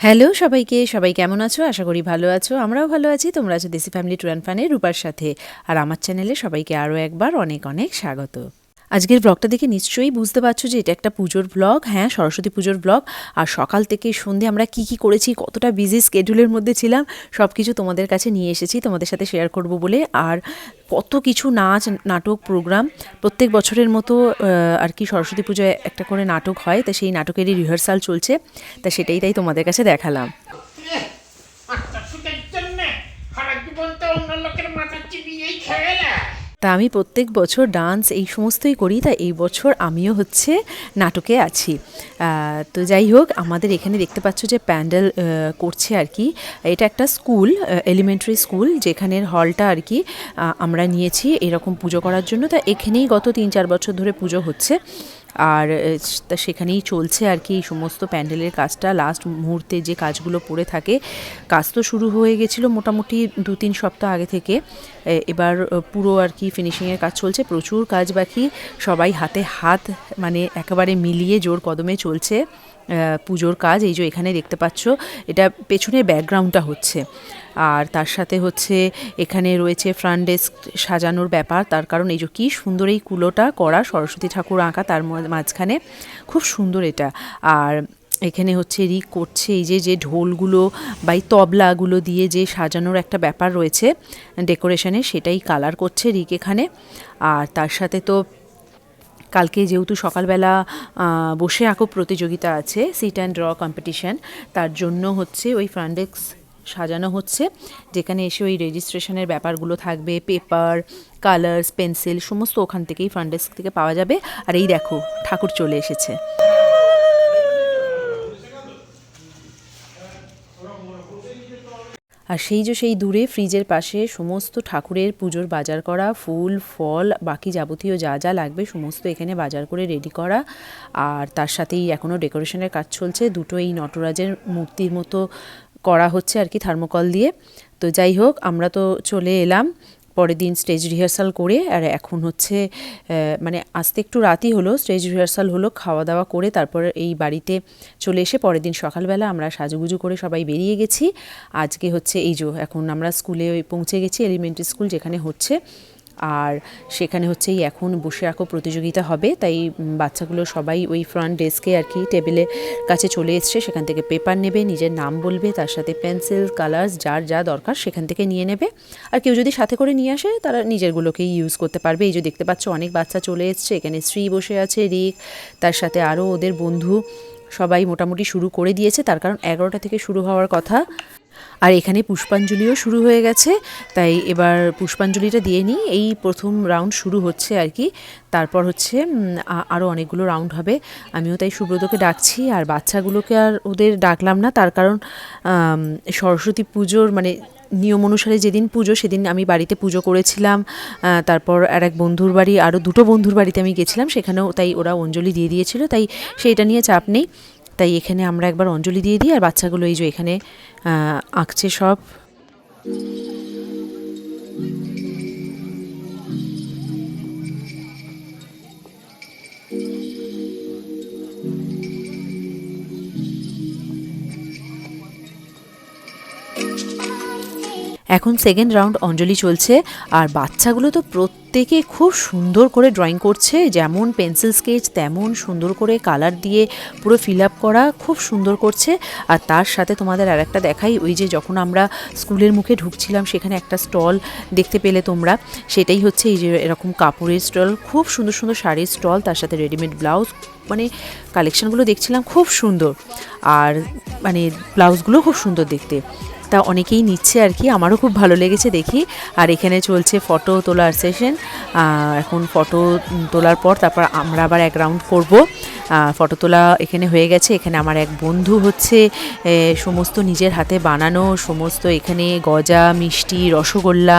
Hello সবাইকে, সবাই কেমন আছো? আশা করি ভালো আছো। আমরাও ভালো আছি। তোমরা আছো দেশি ফ্যামিলি ট্যুর অ্যান্ড ফানের রূপার সাথে। আর আমার চ্যানেলে সবাইকে আরও একবার অনেক অনেক স্বাগত। আজকের ব্লগটা দেখে নিশ্চয়ই বুঝতে পারছো যে এটা একটা পুজোর ব্লগ। হ্যাঁ, সরস্বতী পুজোর ব্লগ। আর সকাল থেকে সন্ধে আমরা কি করেছি, কতটা বিজি স্কেডিউলের মধ্যে ছিলাম, সব কিছু তোমাদের কাছে নিয়ে এসেছি তোমাদের সাথে শেয়ার করব বলে। আর কত কিছু নাচ, নাটক, প্রোগ্রাম প্রত্যেক বছরের মতো আর কি সরস্বতী পুজোয় একটা করে নাটক হয়, তা সেই নাটকেরই রিহার্সাল চলছে। তা সেটাই তাই তোমাদের কাছে দেখালাম। তা আমি প্রত্যেক বছর ডান্স এই সমস্তই করি, তা এই বছর আমিও হচ্ছে নাটকে আছি। তো যাই হোক, আমাদের এখানে দেখতে পাচ্ছ যে প্যান্ডেল করছে আর কি। এটা একটা স্কুল, এলিমেন্টারি স্কুল, যেখানের হলটা আর কি আমরা নিয়েছি এরকম পুজো করার জন্য। তা এখানেই গত 3-4 বছর ধরে পুজো হচ্ছে। আর তা সেখানেই চলছে আর কি এই সমস্ত প্যান্ডেলের কাজটা। লাস্ট মুহূর্তে যে কাজগুলো পড়ে থাকে, কাজ তো শুরু হয়ে গেছিলো মোটামুটি 2-3 সপ্তাহ আগে থেকে। এবার পুরো আর কি ফিনিশিংয়ের কাজ চলছে, প্রচুর কাজ বাকি। সবাই হাতে হাত মানে একেবারে মিলিয়ে জোর কদমে চলছে পুজোর কাজ। এই যে এখানে দেখতে পাচ্ছ, এটা পেছনের ব্যাকগ্রাউন্ডটা হচ্ছে। আর তার সাথে হচ্ছে এখানে রয়েছে ফ্রন্ট ডেস্ক সাজানোর ব্যাপার। তার কারণ এই যে কী সুন্দর এই কুলোটা করা, সরস্বতী ঠাকুর আঁকা তার মাঝখানে, খুব সুন্দর এটা। আর এখানে হচ্ছে রিক করছে এই যে ঢোলগুলো বা এই তবলাগুলো দিয়ে যে সাজানোর একটা ব্যাপার রয়েছে ডেকোরেশনে, সেটাই কালার করছে রিক এখানে। আর তার সাথে তো কালকে যেহেতু সকালবেলা বসে আঁকো প্রতিযোগিতা আছে, সিট অ্যান্ড ড্র কম্পিটিশান, তার জন্য হচ্ছে ওই ফ্রন্ট ডেস্ক সাজানো হচ্ছে, যেখানে এসে ওই রেজিস্ট্রেশনের ব্যাপারগুলো থাকবে, পেপার, কালার্স, পেন্সিল সমস্ত ওখান থেকেই ফ্রন্ট ডেস্ক থেকে পাওয়া যাবে। আর এই দেখো ঠাকুর চলে এসেছে। আর সেই দূরে ফ্রিজের পাশে সমস্ত ঠাকুরের পুজোর বাজার করা, ফুল ফল বাকি যাবতীয় যা যা লাগবে সমস্ত এখানে বাজার করে রেডি করা। আর তার সাথেই এখনও ডেকোরেশনের কাজ চলছে, দুটো এই নটরাজের মূর্তির মতো করা হচ্ছে আর কি থার্মোকল দিয়ে। তো যাই হোক, আমরা তো চলে এলাম পরের দিন স্টেজ রিহার্সাল করে। আর এখন হচ্ছে মানে আসতে একটু রাতই হলো, স্টেজ রিহার্সাল হলো, খাওয়া দাওয়া করে তারপর এই বাড়িতে চলে এসে পরের দিন সকালবেলা আমরা সাজুগুজু করে সবাই বেরিয়ে গেছি। আজকে হচ্ছে এই যে এখন আমরা স্কুলে পৌঁছে গেছি, এলিমেন্টারি স্কুল যেখানে হচ্ছে। আর সেখানে হচ্ছে এই এখন বসে আঁকো প্রতিযোগিতা হবে, তাই বাচ্চাগুলো সবাই ওই ফ্রন্ট ডেস্কে আর কি টেবিলের কাছে চলে এসছে। সেখান থেকে পেপার নেবে, নিজের নাম বলবে, তার সাথে পেন্সিল, কালার্স যার যা দরকার সেখান থেকে নিয়ে নেবে। আর কেউ যদি সাথে করে নিয়ে আসে তারা নিজেরগুলোকেই ইউজ করতে পারবে। এই যে দেখতে পাচ্ছ অনেক বাচ্চা চলে এসছে, এখানে শ্রী বসে আছে, রিক, তার সাথে আরও ওদের বন্ধু সবাই মোটামুটি শুরু করে দিয়েছে, তার কারণ 11টা থেকে শুরু হওয়ার কথা। আর এখানে পুষ্পাঞ্জলিও শুরু হয়ে গেছে, তাই এবার পুষ্পাঞ্জলিটা দিয়ে নিই। এই প্রথম রাউন্ড শুরু হচ্ছে আর কি, তারপর হচ্ছে আরও অনেকগুলো রাউন্ড হবে। আমিও তাই সুব্রতকে ডাকছি, আর বাচ্চাগুলোকে আর ওদের ডাকলাম না, তার কারণ সরস্বতী পুজোর মানে নিয়ম অনুসারে যেদিন পুজো সেদিন আমি বাড়িতে পুজো করেছিলাম। তারপর আর এক বন্ধুর বাড়ি, আরও দুটো বন্ধুর বাড়িতে আমি গেছিলাম, সেখানেও তাই ওরা অঞ্জলি দিয়ে দিয়েছিল, তাই সেইটা নিয়ে চাপ নেই। তাই এখানে আমরা একবার অঞ্জলি দিয়ে দিই। আর বাচ্চাগুলো এই যে এখানে আঁকছে সব। এখন সেকেন্ড রাউন্ড অঞ্জলি চলছে। আর বাচ্চাগুলো তো প্রত্যেকে খুব সুন্দর করে ড্রয়িং করছে, যেমন পেন্সিল স্কেচ তেমন সুন্দর করে কালার দিয়ে পুরো ফিল আপ করা, খুব সুন্দর করছে। আর তার সাথে তোমাদের আর একটা দেখাই, ওই যে যখন আমরা স্কুলের মুখে ঢুকছিলাম সেখানে একটা স্টল দেখতে পেলে তোমরা, সেটাই হচ্ছে এই যে এরকম কাপড়ের স্টল, খুব সুন্দর সুন্দর শাড়ির স্টল, তার সাথে রেডিমেড ব্লাউজ, মানে কালেকশানগুলো দেখছিলাম খুব সুন্দর। আর মানে ব্লাউজগুলো খুব সুন্দর দেখতে, তা অনেকেই নিচ্ছে আর কি, আমারও খুব ভালো লেগেছে দেখি। আর এখানে চলছে ফটো তোলার সেশন। এখন ফটো তোলার পর তারপর আমরা আবার এক রাউন্ড করব। ফটো তোলা এখানে হয়ে গেছে। এখানে আমার এক বন্ধু হচ্ছে সমস্ত নিজের হাতে বানানো সমস্ত এখানে গজা, মিষ্টি, রসগোল্লা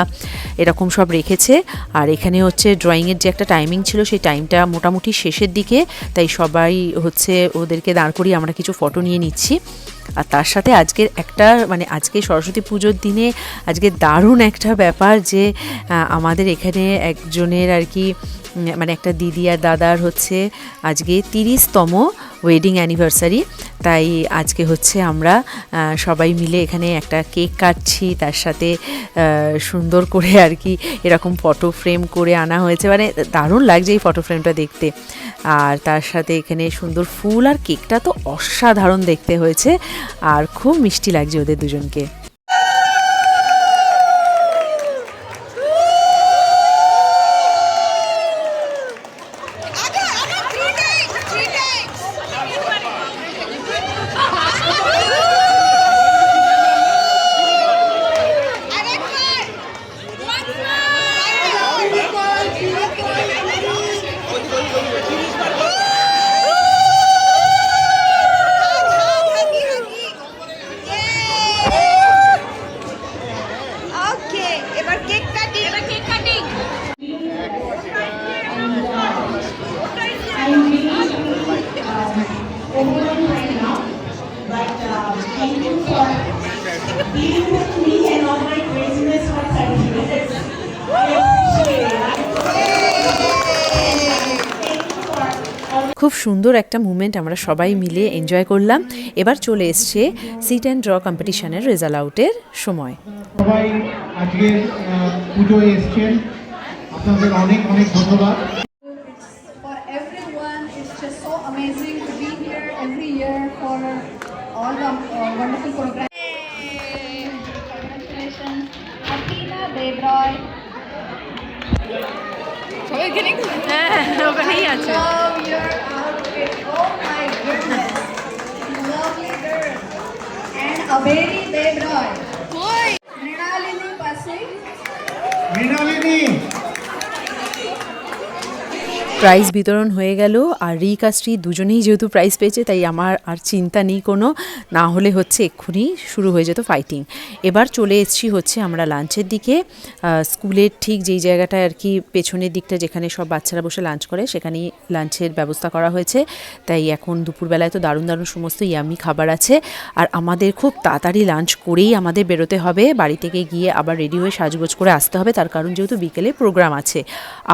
এরকম সব রেখেছে। আর এখানে হচ্ছে ড্রয়িংয়ের যে একটা টাইমিং ছিল সেই টাইমটা মোটামুটি শেষের দিকে, তাই সবাই হচ্ছে ওদেরকে দাঁড় করিয়ে আমরা কিছু ফটো নিয়ে নিচ্ছি। আর তার সাথে আজকের একটা মানে আজকে সরস্বতী পুজোর দিনে আজকে দারুণ একটা ব্যাপার, যে আমাদের এখানে একজনের আর কি মানে একটা দিদি আর দাদার হচ্ছে আজকে 30তম ওয়েডিং অ্যানিভার্সারি। তাই আজকে হচ্ছে আমরা সবাই মিলে এখানে একটা কেক কাটছি, তার সাথে সুন্দর করে আর কি এরকম ফটো ফ্রেম করে আনা হয়েছে, মানে দারুণ লাগছে এই ফটো ফ্রেমটা দেখতে। আর তার সাথে এখানে সুন্দর ফুল, আর কেকটা তো অসাধারণ দেখতে হয়েছে, আর খুব মিষ্টি লাগছে ওদের দুজনকে। খুব সুন্দর একটা মুভমেন্ট আমরা সবাই মিলে এনজয় করলাম। এবার চলে এসছে সিট অ্যান্ড ড্র কম্পিটিশনের রেজাল্ট আউটের সময়। সবাই আজকের পুজোয় এসেছেন, আপনাদের অনেক অনেক ধন্যবাদ। For everyone, it's just so amazing to be here every year for all the wonderful programs. Congratulations, Athena Devroy. ওখানেই আছে। Love your outfit. Oh my goodness, lovely girl. And Aberi Devroy. Mrinalini Pasui. Mrinalini prize বিতরণ হয়ে গেল, আর রিক আর শ্রী দুজনেই যেহেতু prize পেয়েছে, তাই আমার আর চিন্তা নেই কোনো, না হলে হচ্ছে এক্ষুনি শুরু হয়ে যেত ফাইটিং। এবার চলে এসেছি হচ্ছে আমরা লাঞ্চের দিকে। স্কুলের ঠিক যেই জায়গাটায় আর কি পেছনের দিকটা, যেখানে সব বাচ্চারা বসে লাঞ্চ করে, সেখানেই লাঞ্চের ব্যবস্থা করা হয়েছে। তাই এখন দুপুরবেলায় তো দারুণ দারুণ সমস্ত ইয়ামি খাবার আছে, আর আমাদের খুব তাড়াতাড়ি লাঞ্চ করেই আমাদের বেরোতে হবে। বাড়ি থেকে গিয়ে আবার রেডি হয়ে সাজগোজ করে আসতে হবে, তার কারণ যেহেতু বিকেলে প্রোগ্রাম আছে।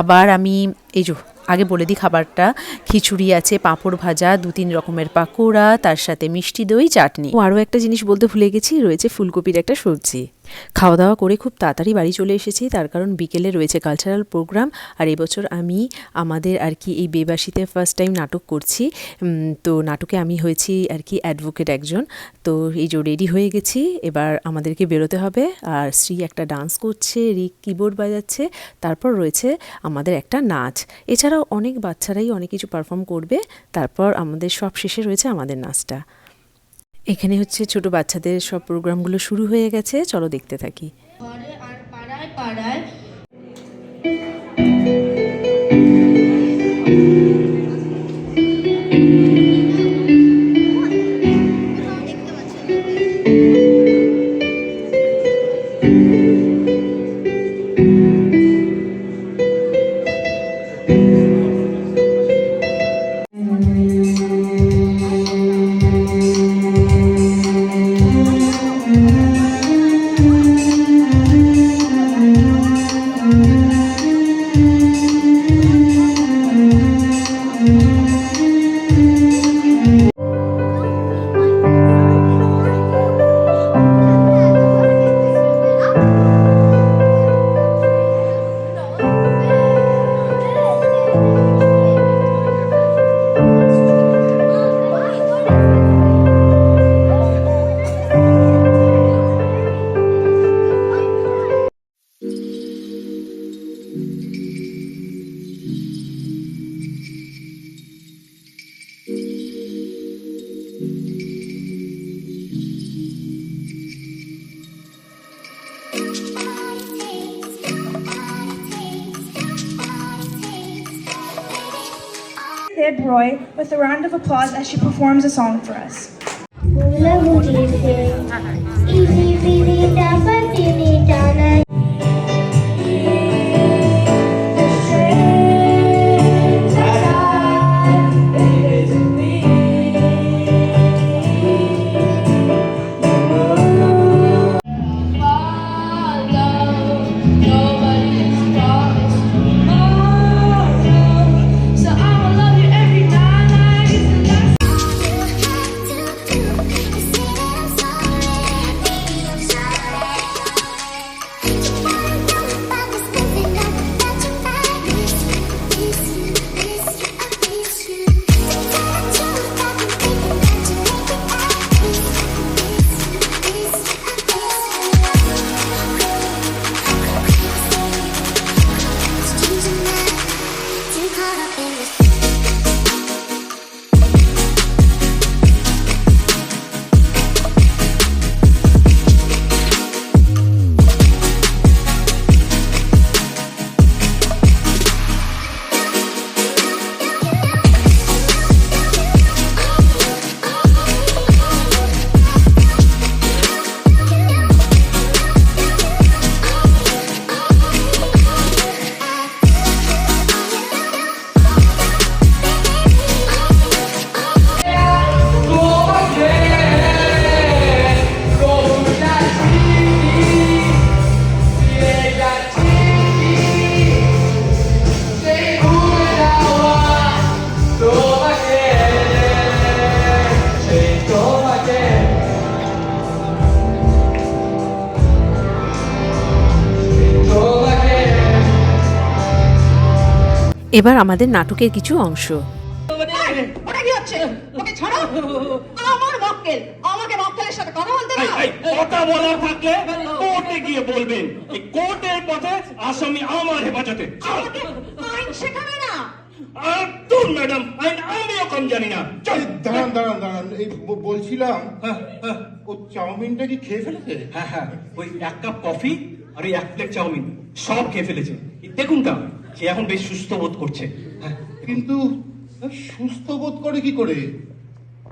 আবার আমি এই আগে বলে দিই খাবারটা, খিচুড়ি আছে, পাঁপড় ভাজা, 2-3 রকমের পাকোড়া, তার সাথে মিষ্টি দই, চাটনি। ও আরও একটা জিনিস বলতে ভুলে গেছি, রয়েছে ফুলকপির একটা সবজি। খাওয়া দাওয়া করে খুব তাড়াতাড়ি বাড়ি চলে এসেছি, তার কারণ বিকেলে রয়েছে কালচারাল প্রোগ্রাম। আর এবছর আমি আমাদের আর কি এই বেবাসিতে ফার্স্ট টাইম নাটক করছি। তো নাটকে আমি হয়েছি আর কি অ্যাডভোকেট একজন। তো এই যে রেডি হয়ে গেছি, এবার আমাদেরকে বেরোতে হবে। আর শ্রী একটা ডান্স করছে, রিক কিবোর্ড বাজাচ্ছে, তারপর রয়েছে আমাদের একটা নাচ। এছাড়াও অনেক বাচ্চারাই অনেক কিছু পারফর্ম করবে। তারপর আমাদের সব শেষে রয়েছে আমাদের নাচটা। এখানে হচ্ছে ছোট বাচ্চাদের সব প্রোগ্রামগুলো শুরু হয়ে গেছে, চলো দেখতে থাকি। আর পাড়ায় পাড়ায় Devroy with a round of applause as she performs a song for us. এবার আমাদের নাটকের কিছু অংশ। ওটা কি হচ্ছে? ওকে ছাড়ো। আমার মক্কেল, আমাকে মক্কেলের সাথে কথা বলতে দাও। কথা বলার থাকলে কোর্টে গিয়ে বলবেন। এই কোর্টের পথে আসামি আমার হেফাজতে। আমাকে আইন শেখাবে না। তুই ম্যাডাম আইন আমিও কম জানি না। চল দাঁড়ান এই বলছিলাম ও চাউমিনটা কি খেয়ে ফেলেছে? হ্যাঁ ওই 1 কাপ কফি আর ওই 1 প্লেট চাউমিন সব খেয়ে ফেলেছে। দেখুন তা সে এখন বেশ সুস্থ বোধ করছে। কিন্তু সুস্থ বোধ করে কি করে?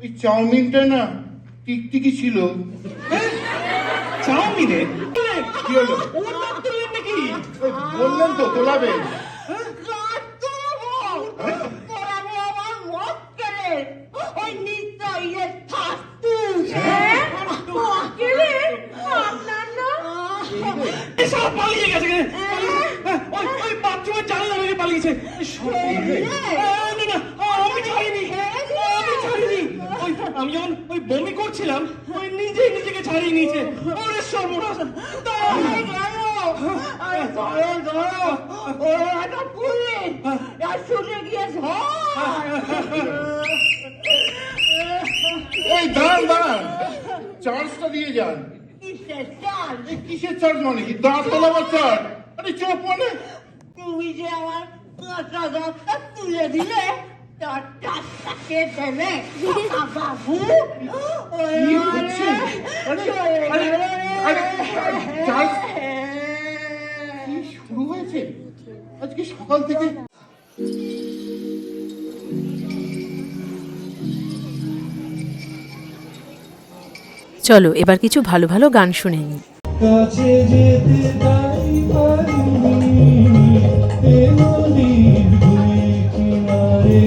এই চাউমিনটা না টিকটিকি ছিল। চাউমিনে কি হলো? নাকি বললেন তো তোলাবেন। সব পালিয়ে গেছে। ওই বাথরুমের জানলা ভেঙে পালিয়েছে। না আমি ছাড়িনি। আমি যখন ওই বমি করছিলাম ওই নিজেকে ছাড়িয়ে নিয়েছে। ওরে সর্বনাশ। এই দাঁড়ান চার্জটা দিয়ে যান। কিসের চার্জ মানে কি? দাঁত তোলাবার চার্জ? আরে চোখ মানে তুমি যে আমার কাঁচা দাঁতটা তুলে দিলে তার টাকাকে দেবে বাবু। কি হচ্ছে? চার্জ কি শুরু হয়েছে আজকে সকাল থেকে? চলো এবার কিছু ভালো ভালো গান শুনে নিই। কাছে যেতে তাই পারিনি, এ নদীর দুই কিনারে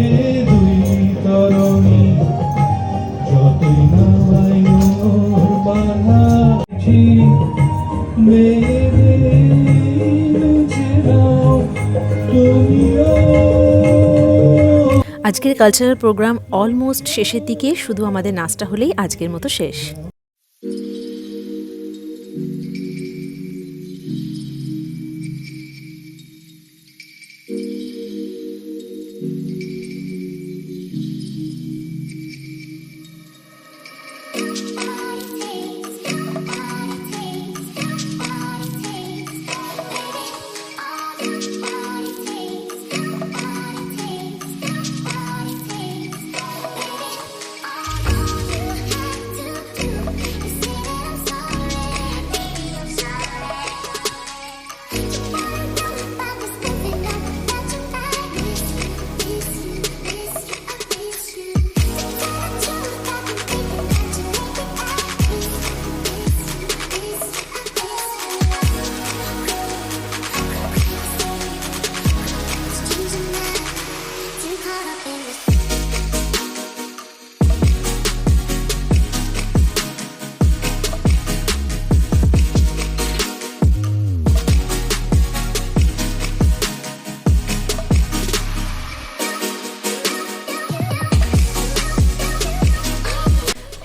দুই তরণী, যতই নামাই মোর বাধা মেরে মুছে দাও তুমিও। আজকের কালচারাল প্রোগ্রাম অলমোস্ট শেষের দিকে, শুধু আমাদের নাচটা হলেই আজকের মতো শেষ।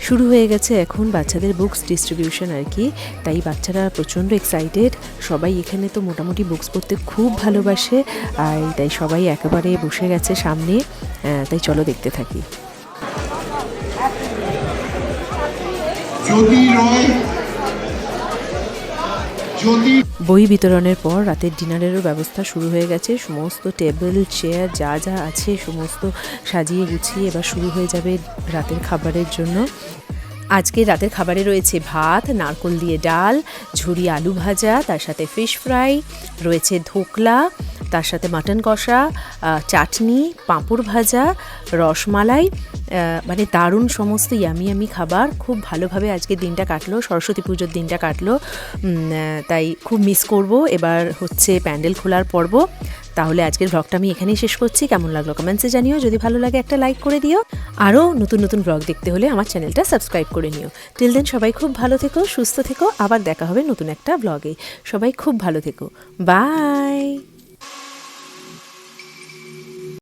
শুরু হয়ে গেছে এখন বাচ্চাদের বুকস ডিস্ট্রিবিউশন আর কি, তাই বাচ্চারা প্রচণ্ড এক্সাইটেড। সবাই এখানে তো মোটামুটি বুকস পড়তে খুব ভালোবাসে, আর তাই সবাই একেবারে বসে গেছে সামনে। তাই চলো দেখতে থাকি। বই বিতরণের পর রাতের ডিনারেরও ব্যবস্থা শুরু হয়ে গেছে। সমস্ত টেবিল চেয়ার যা যা আছে সমস্ত সাজিয়ে গুছিয়ে এবার শুরু হয়ে যাবে রাতের খাবারের জন্য। আজকে রাতের খাবারে রয়েছে ভাত, নারকোল দিয়ে ডাল, ঝুরি আলু ভাজা, তার সাথে ফিশ ফ্রাই, রয়েছে ধোকলা, তার সাথে মাটন কষা, চাটনি, পাঁপড় ভাজা, রসমালাই, মানে দারুণ সমস্ত ইয়ামি খাবার। খুব ভালোভাবে আজকের দিনটা কাটলো, সরস্বতী পুজোর দিনটা কাটলো। তাই খুব মিস করব। এবার হচ্ছে প্যান্ডেল খোলার পর্ব। তাহলে আজকের ব্লগটা আমি এখানেই শেষ করছি। কেমন লাগলো কমেন্টসে জানিও, যদি ভালো লাগে একটা লাইক করে দিও। আরও নতুন নতুন ব্লগ দেখতে হলে আমার চ্যানেলটা সাবস্ক্রাইব করে নিও। টিল দেন সবাই খুব ভালো থেকো, সুস্থ থেকো। আবার দেখা হবে নতুন একটা ব্লগে। সবাই খুব ভালো থেকো। বাই।